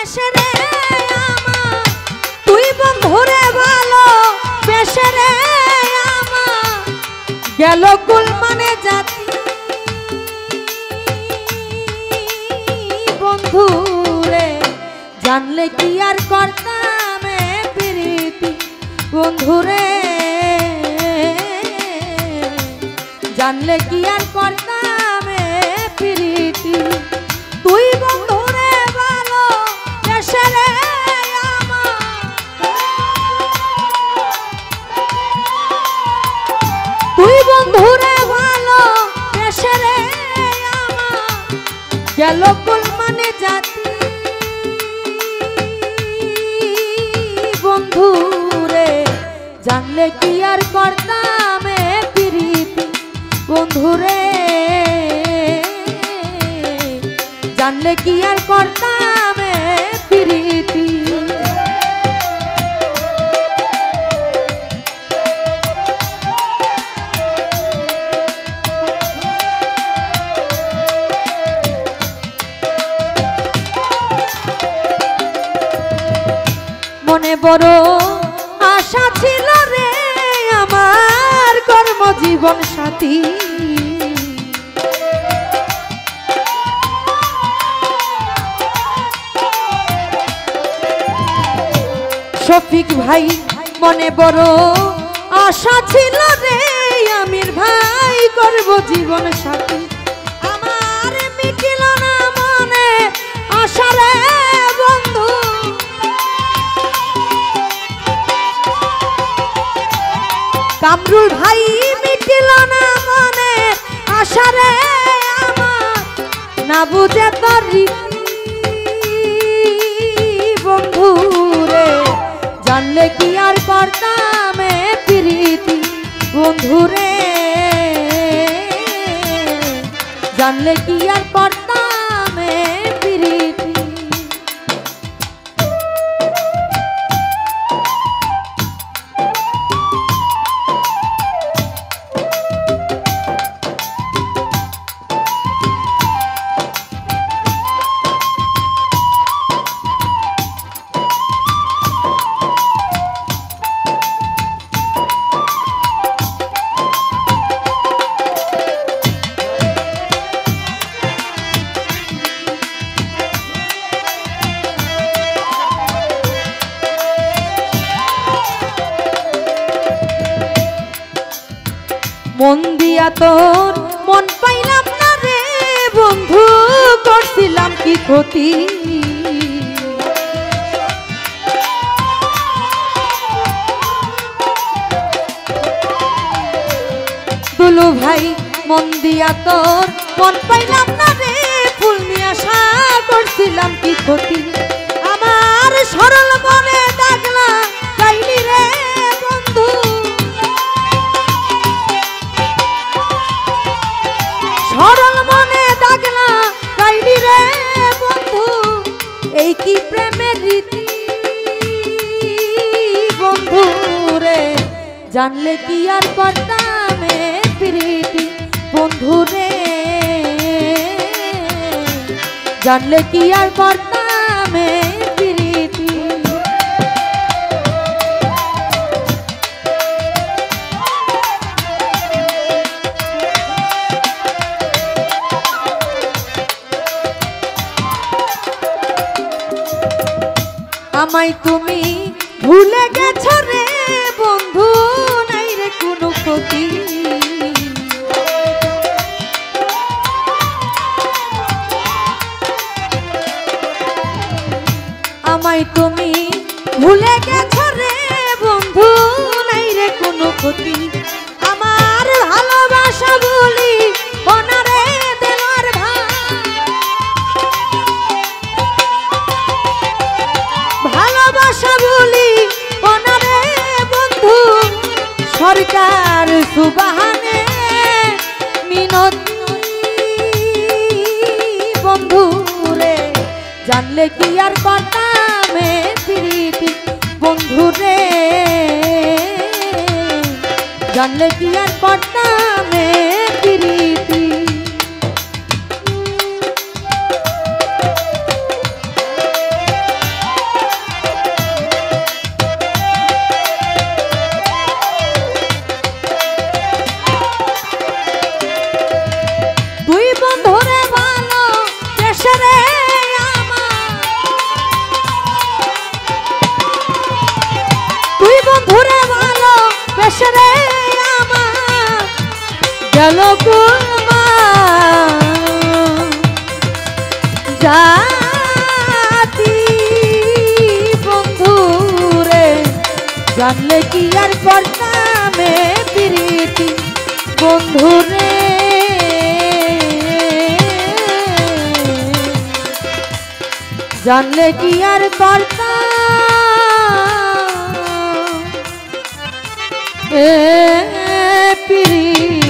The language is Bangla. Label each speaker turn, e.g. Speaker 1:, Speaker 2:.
Speaker 1: বেশে রে আমার, তুই বন্ধুরে ভালো বেশে রে আমার, গেল কুল মানে জাতি বন্ধুরে, জানলে কি আর করতাম প্রীতি বন্ধুরে, জানলে কি আর করতাম প্রীতি, তুই বন্ধুরে ভালো বেশে রে আমার, তুই বন্ধুরে ভালো বেশে রে আমার, গেল কুল মানে জাতি বন্ধুরে, জানলে কি আর করতাম প্রীতি বন্ধুরে, জানলে কি আর করতাম প্রীতি। মনে বড় আশা ছিল রে আমার কর্মজীবন সাথী, শফিক ভাই মনে বড় আশা ছিল রে আমির ভাই কর্মজীবন সাথী, আমার মিটিল না মনে আশা রে বন্ধু, কামরুল ভাই মিটিল না মনে আশা রে আমার, না বুঝে তোর বন্ধুরে, জানলে কি আর করতাম প্রীতি বন্ধুরে, জানলে কি আর করতাম প্রীতি। মন দিয়া তোর মন পাইলাম না রে বন্ধু, করছিলাম কি ক্ষতি, দুলু ভাই মন দিয়া তোর মন পাইলাম না রে, ফুল নিয়ে আশা করছিলাম কি ক্ষতি, আমার সরল মনে ডাকলা গাইলি রে বন্ধু, সরল মনে দাগলা গাইলি রে বন্ধু, এই কি প্রেমের রীতি বন্ধু রে, জানলে কি আর করতাম প্রীতি বন্ধুরে, জানলে কি আর করতাম প্রীতি। আমায় তুমি ভুলে গেছ রে বন্ধু, নাই রে কোনো ক্ষতি, আমায় তুমি ভুলে গেছ রে বন্ধু, নাই রে কোনো ক্ষতি, আমার ভালোবাসা বলি ওনারে দেওয়ার ভাই, ভালোবাসা বলি ওনারে বন্ধু, সরকার সুবাহানে মিনতি বন্ধু রে, জানলে কি আর করতাম প্রীতি বন্ধুরে, জানলে কি আর করতাম প্রীতি। সাথী বন্ধুরে জানলে কি আর করতামে প্রীতি বন্ধুরে জানলে কি আর করতাম প্রীতি